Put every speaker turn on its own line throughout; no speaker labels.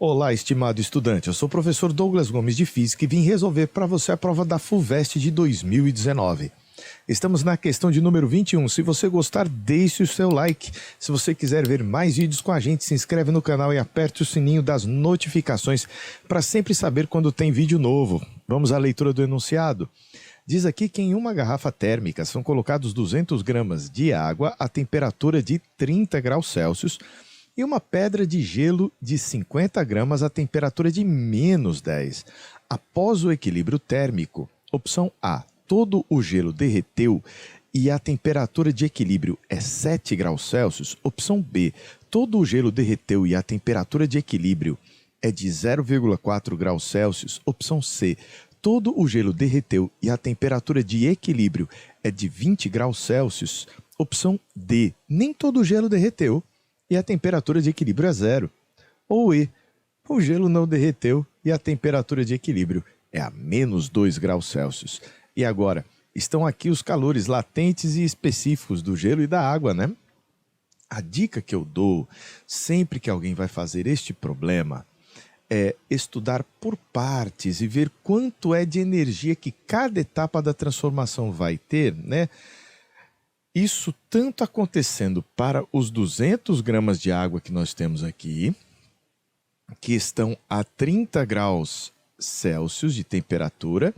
Olá, estimado estudante. Eu sou o professor Douglas Gomes de Física e vim resolver para você a prova da FUVEST de 2019. Estamos na questão de número 21. Se você gostar, deixe o seu like. Se você quiser ver mais vídeos com a gente, se inscreve no canal e aperte o sininho das notificações para sempre saber quando tem vídeo novo. Vamos à leitura do enunciado. Diz aqui que em uma garrafa térmica são colocados 200 gramas de água a temperatura de 30 graus Celsius e uma pedra de gelo de 50 gramas a temperatura de -10. Após o equilíbrio térmico, opção A, todo o gelo derreteu e a temperatura de equilíbrio é 7 graus Celsius. Opção B, todo o gelo derreteu e a temperatura de equilíbrio é de 0,4 graus Celsius. Opção C, todo o gelo derreteu e a temperatura de equilíbrio é de 20 graus Celsius. Opção D, nem todo o gelo derreteu e a temperatura de equilíbrio é 0. Ou E, o gelo não derreteu e a temperatura de equilíbrio é a -2 graus Celsius. E agora, estão aqui os calores latentes e específicos do gelo e da água, né? A dica que eu dou sempre que alguém vai fazer este problema é estudar por partes e ver quanto é de energia que cada etapa da transformação vai ter, né? Isso tanto acontecendo para os 200 gramas de água que nós temos aqui, que estão a 30 graus Celsius de temperatura,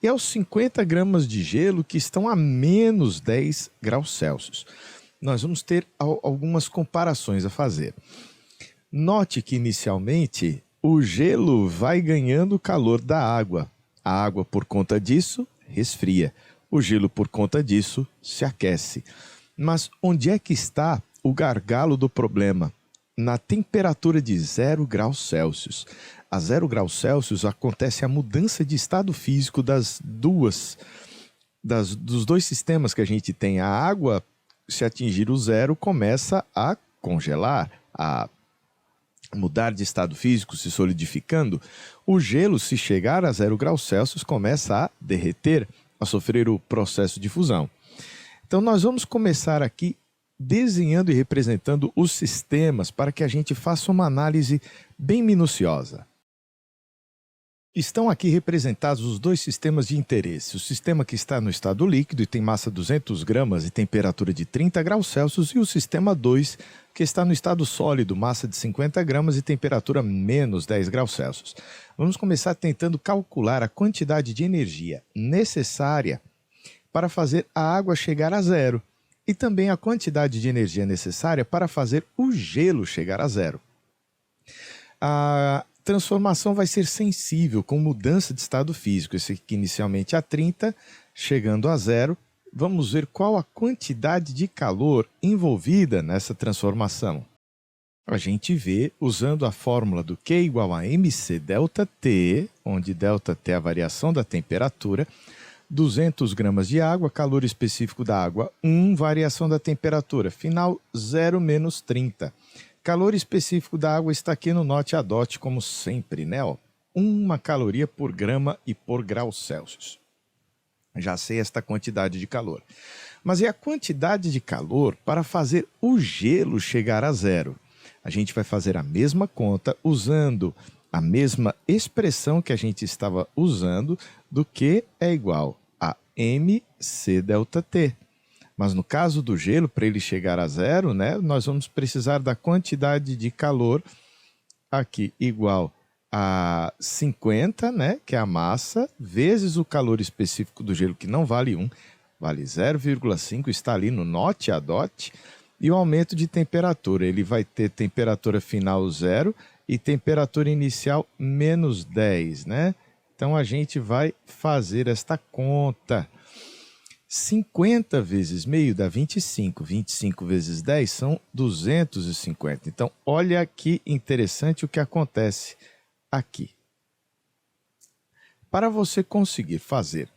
e aos 50 gramas de gelo que estão a -10 graus Celsius. Nós vamos ter algumas comparações a fazer. Note que inicialmente o gelo vai ganhando calor da água. A água, por conta disso, resfria. O gelo, por conta disso, se aquece. Mas onde é que está o gargalo do problema? Na temperatura de 0 graus Celsius. A 0 graus Celsius acontece a mudança de estado físico dos dois sistemas que a gente tem. A água, se atingir o zero, começa a congelar, a mudar de estado físico, se solidificando. O gelo, se chegar a 0 graus Celsius, começa a derreter, a sofrer o processo de fusão. Então nós vamos começar aqui desenhando e representando os sistemas para que a gente faça uma análise bem minuciosa. Estão aqui representados os dois sistemas de interesse. O sistema que está no estado líquido e tem massa 200 gramas e temperatura de 30 graus Celsius e o sistema 2 que está no estado sólido, massa de 50 gramas e temperatura -10 graus Celsius. Vamos começar tentando calcular a quantidade de energia necessária para fazer a água chegar a zero e também a quantidade de energia necessária para fazer o gelo chegar a zero. A transformação vai ser sensível com mudança de estado físico, esse aqui inicialmente a 30, chegando a 0. Vamos ver qual a quantidade de calor envolvida nessa transformação. A gente vê usando a fórmula do Q igual a mc ΔT, onde ΔT é a variação da temperatura, 200 gramas de água, calor específico da água 1, variação da temperatura, final 0 menos 30. Calor específico da água está aqui no note a dot, como sempre, né? 1 caloria por grama e por grau Celsius. Já sei esta quantidade de calor. Mas e a quantidade de calor para fazer o gelo chegar a zero? A gente vai fazer a mesma conta usando a mesma expressão que a gente estava usando do que é igual a mc ΔT. Mas no caso do gelo, para ele chegar a zero, né, nós vamos precisar da quantidade de calor aqui igual a 50, né, que é a massa, vezes o calor específico do gelo, que não vale 1, vale 0,5, está ali no note a dot, e o aumento de temperatura. Ele vai ter temperatura final 0 e temperatura inicial -10, né? Então a gente vai fazer esta conta. 50 vezes meio dá 25, 25 vezes 10 são 250. Então, olha que interessante o que acontece aqui. Para você conseguir fazer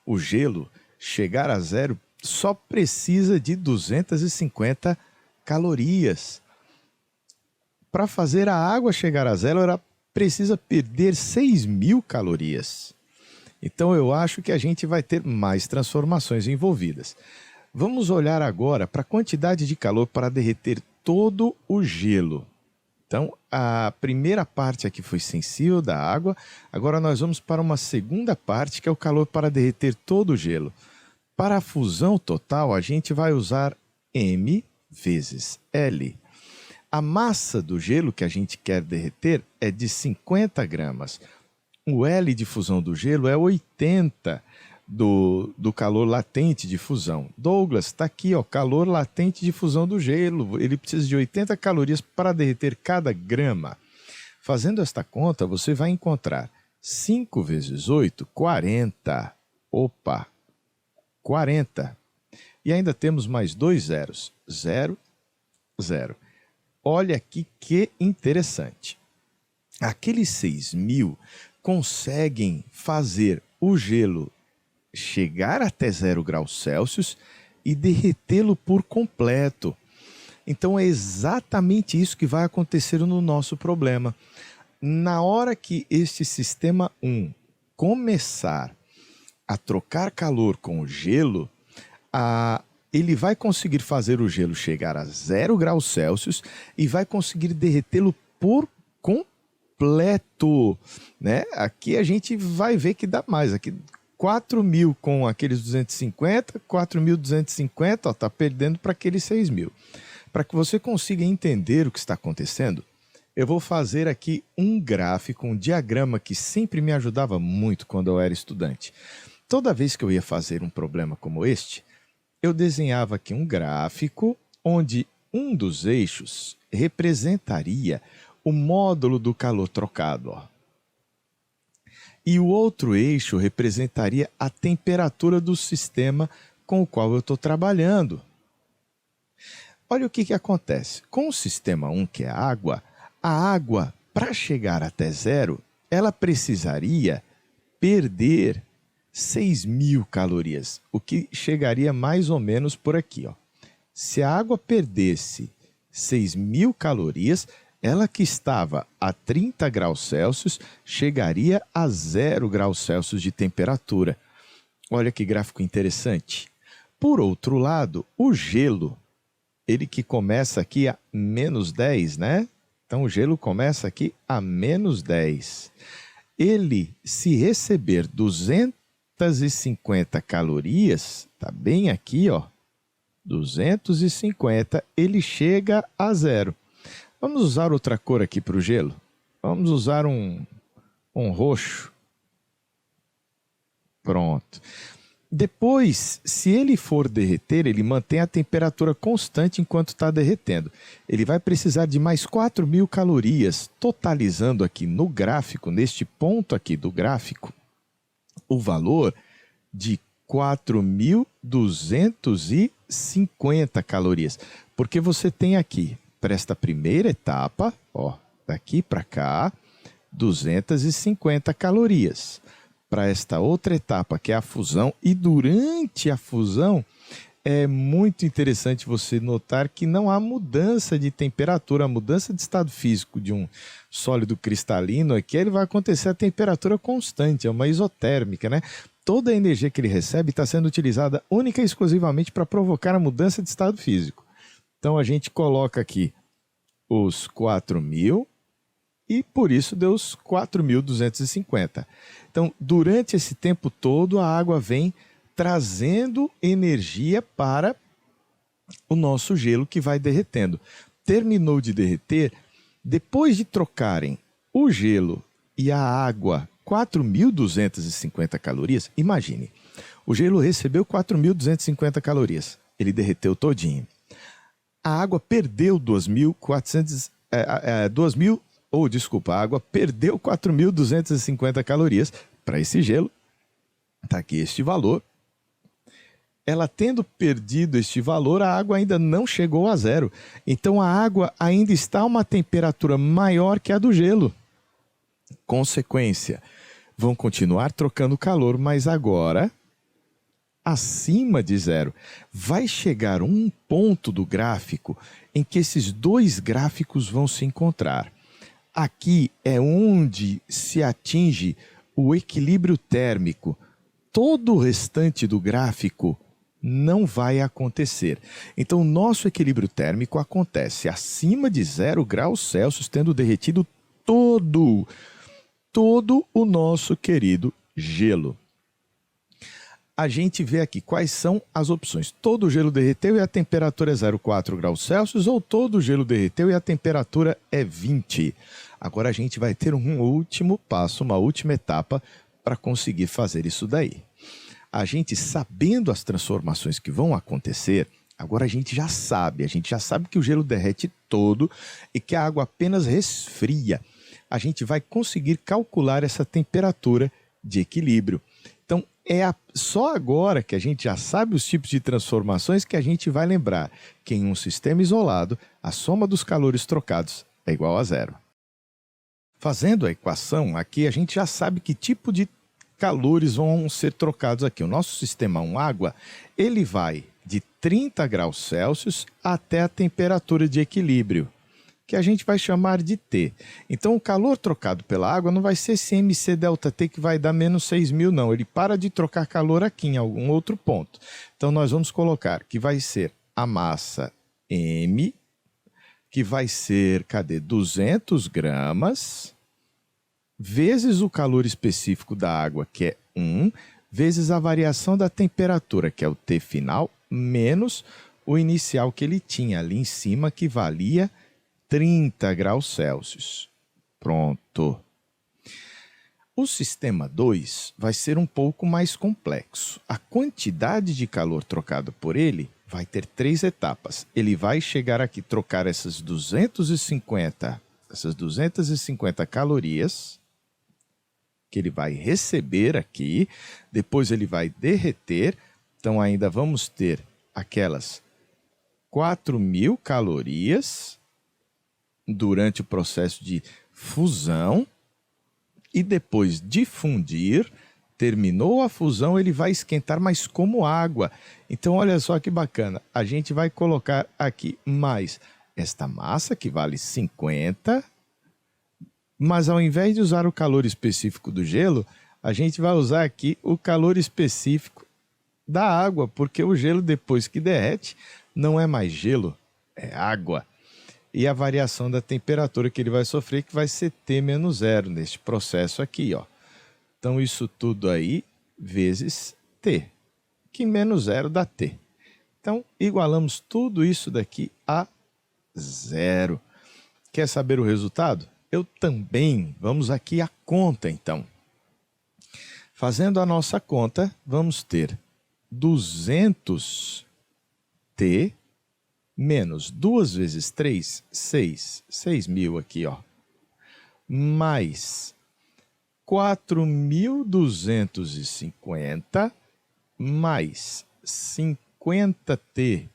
o gelo chegar a zero, só precisa de 250 calorias. Para fazer a água chegar a zero, ela precisa perder 6.000 calorias. Então eu acho que a gente vai ter mais transformações envolvidas. Vamos olhar agora para a quantidade de calor para derreter todo o gelo. Então, a primeira parte aqui foi sensível da água. Agora nós vamos para uma segunda parte, que é o calor para derreter todo o gelo. Para a fusão total, a gente vai usar M vezes L. A massa do gelo que a gente quer derreter é de 50 gramas. O L de fusão do gelo é 80 do calor latente de fusão. Douglas, está aqui, ó, calor latente de fusão do gelo. Ele precisa de 80 calorias para derreter cada grama. Fazendo esta conta, você vai encontrar 5 vezes 8, 40. Opa, 40. E ainda temos mais dois zeros. 0, 0. Olha aqui que interessante. Aqueles 6.000 conseguem fazer o gelo chegar até 0 graus Celsius e derretê-lo por completo. Então é exatamente isso que vai acontecer no nosso problema. Na hora que este sistema 1 começar a trocar calor com o gelo, ele vai conseguir fazer o gelo chegar a 0 graus Celsius e vai conseguir derretê-lo por completo, né? Aqui a gente vai ver que dá mais. Aqui 4.000 com aqueles 250, 4.250, está perdendo para aqueles 6.000. Para que você consiga entender o que está acontecendo, eu vou fazer aqui um gráfico, um diagrama que sempre me ajudava muito quando eu era estudante. Toda vez que eu ia fazer um problema como este, eu desenhava aqui um gráfico onde um dos eixos representaria o módulo do calor trocado, ó. E o outro eixo representaria a temperatura do sistema com o qual eu estou trabalhando. Olha o que acontece. Com o sistema 1, que é a água, para chegar até 0, ela precisaria perder 6.000 calorias, o que chegaria mais ou menos por aqui, ó. Se a água perdesse 6.000 calorias, ela que estava a 30 graus Celsius chegaria a 0 graus Celsius de temperatura. Olha que gráfico interessante. Por outro lado, o gelo, ele que começa aqui a menos 10, né? Então o gelo começa aqui a menos 10. Ele, se receber 250 calorias, tá bem aqui, ó, 250, ele chega a 0. Vamos usar outra cor aqui para o gelo? Vamos usar um roxo. Pronto. Depois, se ele for derreter, ele mantém a temperatura constante enquanto está derretendo. Ele vai precisar de mais 4.000 calorias, totalizando aqui no gráfico, neste ponto aqui do gráfico, o valor de 4.250 calorias. Porque você tem aqui, para esta primeira etapa, ó, daqui para cá, 250 calorias. Para esta outra etapa, que é a fusão, e durante a fusão, é muito interessante você notar que não há mudança de temperatura, a mudança de estado físico de um sólido cristalino aqui, ele vai acontecer a temperatura constante, é uma isotérmica, né? Toda a energia que ele recebe está sendo utilizada única e exclusivamente para provocar a mudança de estado físico. Então a gente coloca aqui os 4.000 e por isso deu os 4.250. Então, durante esse tempo todo, a água vem trazendo energia para o nosso gelo que vai derretendo. Terminou de derreter, depois de trocarem o gelo e a água 4.250 calorias, imagine, o gelo recebeu 4.250 calorias, ele derreteu todinho. A água perdeu 4.250 calorias para esse gelo. Está aqui este valor. Ela tendo perdido este valor, a água ainda não chegou a 0. Então a água ainda está a uma temperatura maior que a do gelo. Consequência, vão continuar trocando calor, mas agora acima de 0. Vai chegar um ponto do gráfico em que esses dois gráficos vão se encontrar. Aqui é onde se atinge o equilíbrio térmico. Todo o restante do gráfico não vai acontecer. Então, o nosso equilíbrio térmico acontece acima de 0 graus Celsius, tendo derretido todo o nosso querido gelo. A gente vê aqui quais são as opções. Todo o gelo derreteu e a temperatura é 0,4 graus Celsius, ou todo o gelo derreteu e a temperatura é 20. Agora a gente vai ter um último passo, uma última etapa para conseguir fazer isso daí. A gente, sabendo as transformações que vão acontecer, agora a gente já sabe que o gelo derrete todo e que a água apenas resfria. A gente vai conseguir calcular essa temperatura de equilíbrio. Então, só agora que a gente já sabe os tipos de transformações que a gente vai lembrar que em um sistema isolado, a soma dos calores trocados é igual a 0. Fazendo a equação aqui, a gente já sabe que tipo de calores vão ser trocados aqui. O nosso sistema água, ele vai de 30 graus Celsius até a temperatura de equilíbrio, que a gente vai chamar de T. Então, o calor trocado pela água não vai ser esse MC delta T que vai dar menos 6.000, não. Ele para de trocar calor aqui em algum outro ponto. Então, nós vamos colocar que vai ser a massa M, que vai ser, 200 gramas, vezes o calor específico da água, que é 1, vezes a variação da temperatura, que é o T final, menos o inicial que ele tinha ali em cima, que valia 30 graus Celsius. Pronto. O sistema 2 vai ser um pouco mais complexo. A quantidade de calor trocado por ele vai ter 3 etapas. Ele vai chegar aqui, trocar essas 250 calorias que ele vai receber aqui, depois ele vai derreter, então ainda vamos ter aquelas 4.000 calorias durante o processo de fusão, e depois de fundir, terminou a fusão, ele vai esquentar, mas como água. Então, olha só que bacana, a gente vai colocar aqui mais esta massa, que vale 50, mas ao invés de usar o calor específico do gelo, a gente vai usar aqui o calor específico da água, porque o gelo, depois que derrete, não é mais gelo, é água. E a variação da temperatura que ele vai sofrer, que vai ser T menos 0 neste processo aqui, ó. Então, isso tudo aí vezes T, que menos 0 dá T. Então, igualamos tudo isso daqui a 0. Quer saber o resultado? Eu também. Vamos aqui à conta, então. Fazendo a nossa conta, vamos ter 200 T menos 2 vezes 3, 6.000 aqui, ó, mais 4.250 mais 50T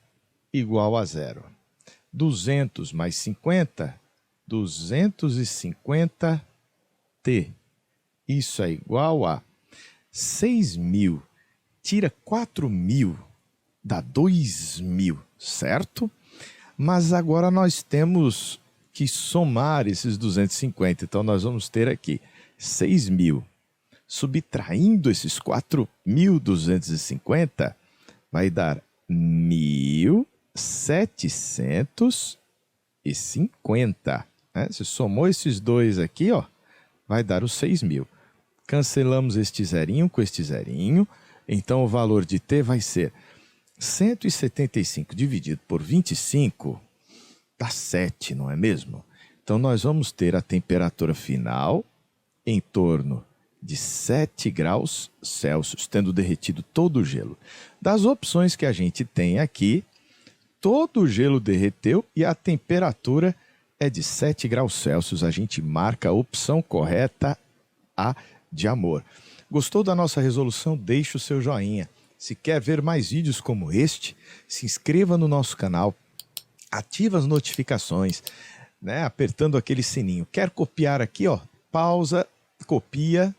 igual a 0. 200 mais 50, 250T. Isso é igual a 6.000. Tira 4.000, dá 2.000. Certo? Mas agora nós temos que somar esses 250. Então, nós vamos ter aqui 6.000. Subtraindo esses 4.250, vai dar 1.750. Né? Se somou esses dois aqui, ó, vai dar os 6.000. Cancelamos este zerinho com este zerinho. Então, o valor de T vai ser 175 dividido por 25 dá 7, não é mesmo? Então, nós vamos ter a temperatura final em torno de 7 graus Celsius, tendo derretido todo o gelo. Das opções que a gente tem aqui, todo o gelo derreteu e a temperatura é de 7 graus Celsius. A gente marca a opção correta, A de amor. Gostou da nossa resolução? Deixe o seu joinha. Se quer ver mais vídeos como este, se inscreva no nosso canal, ativa as notificações, né, apertando aquele sininho. Quer copiar aqui, ó, pausa, copia,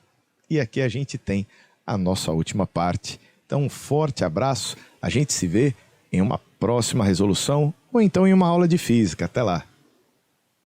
e aqui a gente tem a nossa última parte. Então, um forte abraço, a gente se vê em uma próxima resolução ou então em uma aula de física. Até lá!